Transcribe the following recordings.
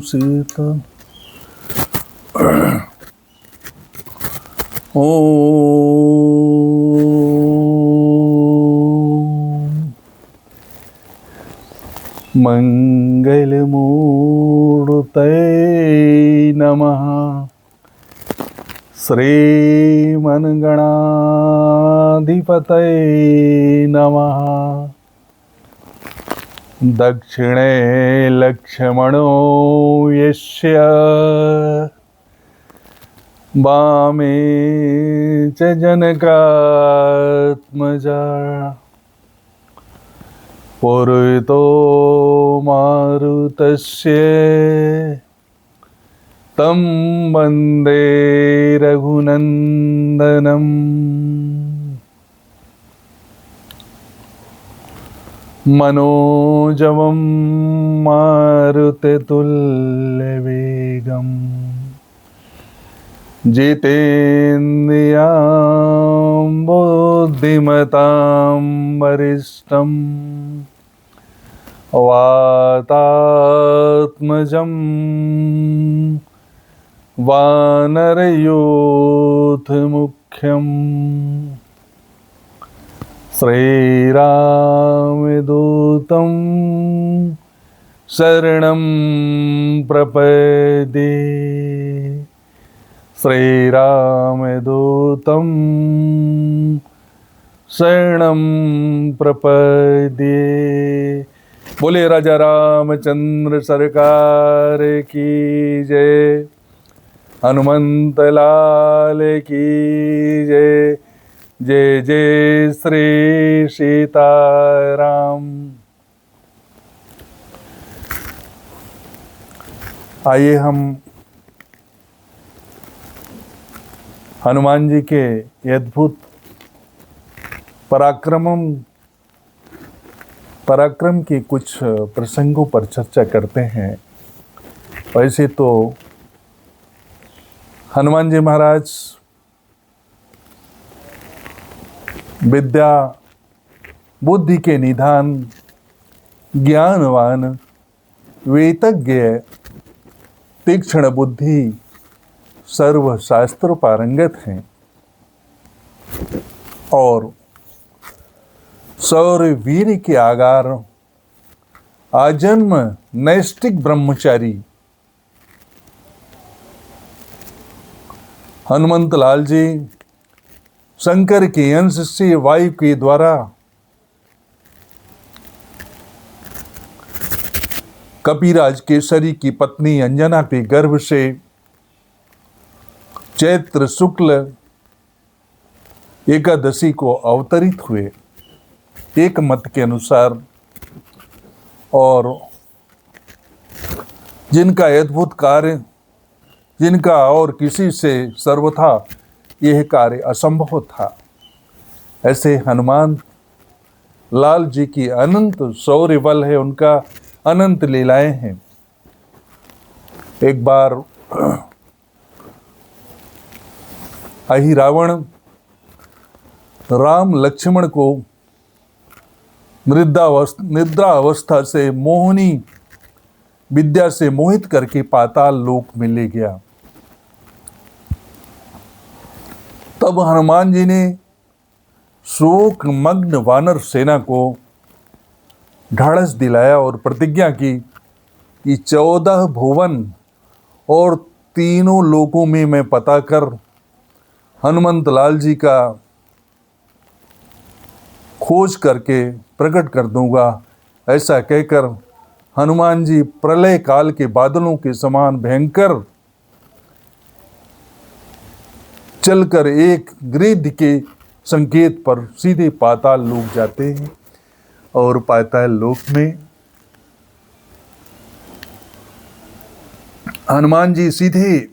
सीता ओ मंगलमूर्तये नमः। श्रीमन्गणाधिपतये नमः। दक्षिणे लक्ष्मणो यस्य वामे च जनकात्मजा पुरतो मारुतस्य तं वन्दे रघुनन्दनम्। मनोजवं मारुततुल्यवेगम् जितेन्द्रियां बुद्धिमतां वरिष्ठम् वातात्मजं वानरयूथमुख्यम् श्रीरामदूतं शरणं प्रपद्ये। श्रीरामदूतं शरणं प्रपद्ये। बोले राजा रामचंद्र सरकार की जय। हनुमंत लाल की जय। जय जय श्री सीताराम। आइए हम हनुमान जी के अद्भुत पराक्रम के कुछ प्रसंगों पर चर्चा करते हैं। वैसे तो हनुमान जी महाराज विद्या बुद्धि के निधान, ज्ञानवान, वेतज्ञ, तीक्ष्ण बुद्धि, सर्वशास्त्र पारंगत हैं और शौर्य वीर के आगार, आजन्म नैष्ठिक ब्रह्मचारी हनुमंत लाल जी शंकर के अंश से वायु के द्वारा कपिराज केसरी की पत्नी अंजना के गर्भ से चैत्र शुक्ल एकादशी को अवतरित हुए एक मत के अनुसार, और जिनका अद्भुत कार्य, जिनका और किसी से सर्वथा यह कार्य असंभव था, ऐसे हनुमान लाल जी की अनंत शौर्य बल है, उनका अनंत लीलाएं हैं। एक बार अहिरावण राम लक्ष्मण को निद्रा अवस्था से मोहनी विद्या से मोहित करके पाताल लोक में ले गया। तब हनुमान जी ने शोक मग्न वानर सेना को ढाढ़स दिलाया और प्रतिज्ञा की कि 14 भुवन और तीनों लोकों में मैं पता कर हनुमंत लाल जी का खोज करके प्रकट कर दूंगा। ऐसा कहकर हनुमान जी प्रलय काल के बादलों के समान भयंकर चलकर एक गिरिध के संकेत पर सीधे पाताल लोक जाते हैं और पाताल लोक में हनुमान जी सीधे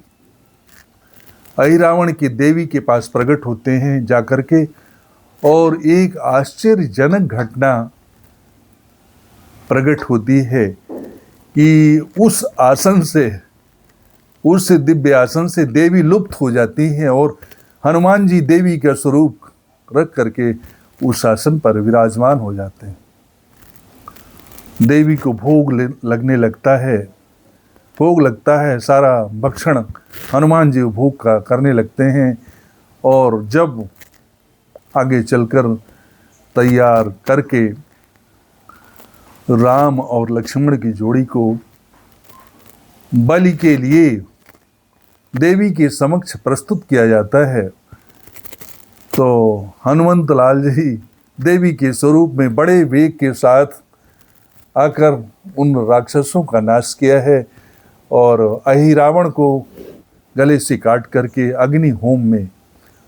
अहिरावण की देवी के पास प्रकट होते हैं जाकर के, और एक आश्चर्यजनक घटना प्रकट होती है कि उस आसन से, उस दिव्य आसन से देवी लुप्त हो जाती हैं और हनुमान जी देवी का स्वरूप रख करके उस आसन पर विराजमान हो जाते हैं। देवी को भोग लगने लगता है भोग लगता है, सारा भक्षण हनुमान जी भोग का करने लगते हैं। और जब आगे चलकर तैयार करके राम और लक्ष्मण की जोड़ी को बलि के लिए देवी के समक्ष प्रस्तुत किया जाता है, तो हनुमंत लाल जी देवी के स्वरूप में बड़े वेग के साथ आकर उन राक्षसों का नाश किया है और अहिरावण को गले से काट करके अग्नि होम में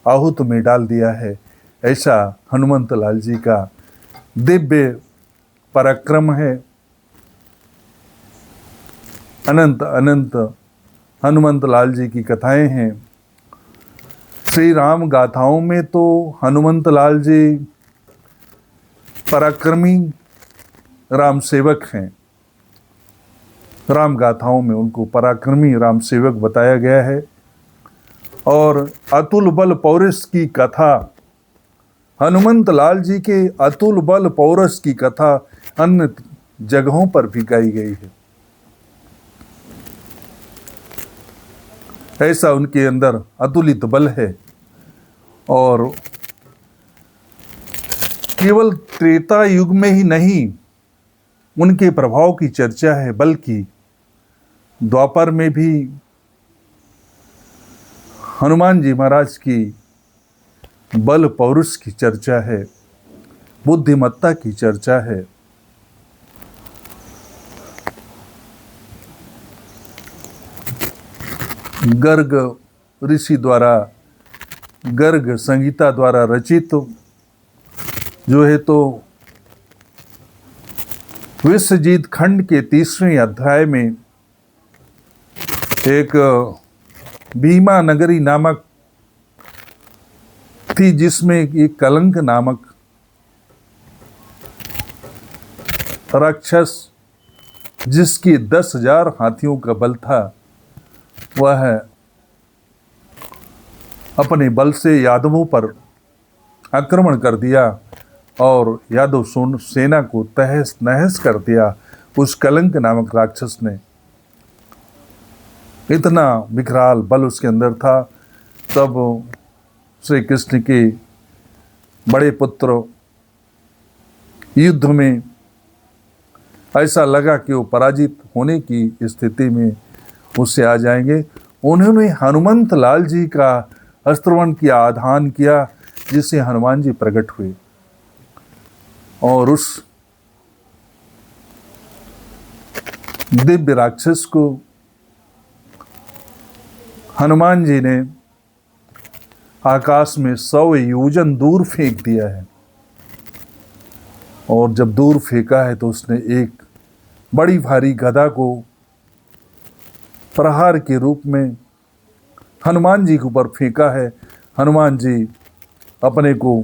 आहुत में डाल दिया है। ऐसा हनुमंत लाल जी का दिव्य पराक्रम है। अनंत अनंत हनुमंत लाल जी की कथाएं हैं। श्री राम गाथाओं में तो हनुमंत लाल जी पराक्रमी राम सेवक हैं। राम गाथाओं में उनको पराक्रमी राम सेवक बताया गया है। और अतुल बल पौरुष की कथा, हनुमंत लाल जी के अतुल बल पौरुष की कथा अन्य जगहों पर भी गाई गई है। ऐसा उनके अंदर अतुलित बल है। और केवल त्रेता युग में ही नहीं उनके प्रभाव की चर्चा है, बल्कि द्वापर में भी हनुमान जी महाराज की बल पौरुष की चर्चा है, बुद्धिमत्ता की चर्चा है। गर्ग ऋषि द्वारा, गर्ग संहिता द्वारा रचित जो है तो विश्वजीत खंड के 30वें अध्याय में एक भीमा नगरी नामक थी, जिसमें एक कलंक नामक राक्षस, जिसकी 10,000 हाथियों का बल था, वह अपने बल से यादवों पर आक्रमण कर दिया और यादव सेना को तहस नहस कर दिया। उस कलंक नामक राक्षस ने, इतना विकराल बल उसके अंदर था। तब श्री कृष्ण के बड़े पुत्र युद्ध में ऐसा लगा कि वो पराजित होने की स्थिति में उससे आ जाएंगे। उन्होंने हनुमंत लाल जी का अस्त्रवन किया, आधान किया, जिससे हनुमान जी प्रकट हुए और उस दिव्य राक्षस को हनुमान जी ने आकाश में 100 योजन दूर फेंक दिया है। और जब दूर फेंका है तो उसने एक बड़ी भारी गदा को प्रहार के रूप में हनुमान जी के ऊपर फेंका है। हनुमान जी अपने को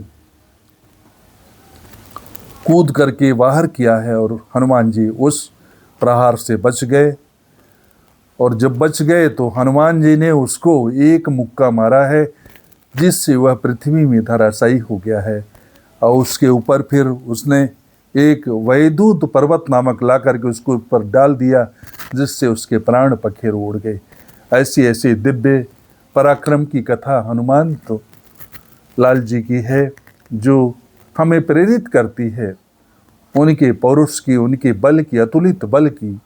कूद करके बाहर किया है और हनुमान जी उस प्रहार से बच गए। और जब बच गए तो हनुमान जी ने उसको एक मुक्का मारा है, जिससे वह पृथ्वी में धराशायी हो गया है। और उसके ऊपर फिर उसने एक वैदूत पर्वत नामक ला करके उसको ऊपर डाल दिया, जिससे उसके प्राण पखेरु उड़ गए। ऐसी ऐसी दिव्य पराक्रम की कथा हनुमान तो लाल जी की है, जो हमें प्रेरित करती है उनके पौरुष की, उनके बल की, अतुलित बल की।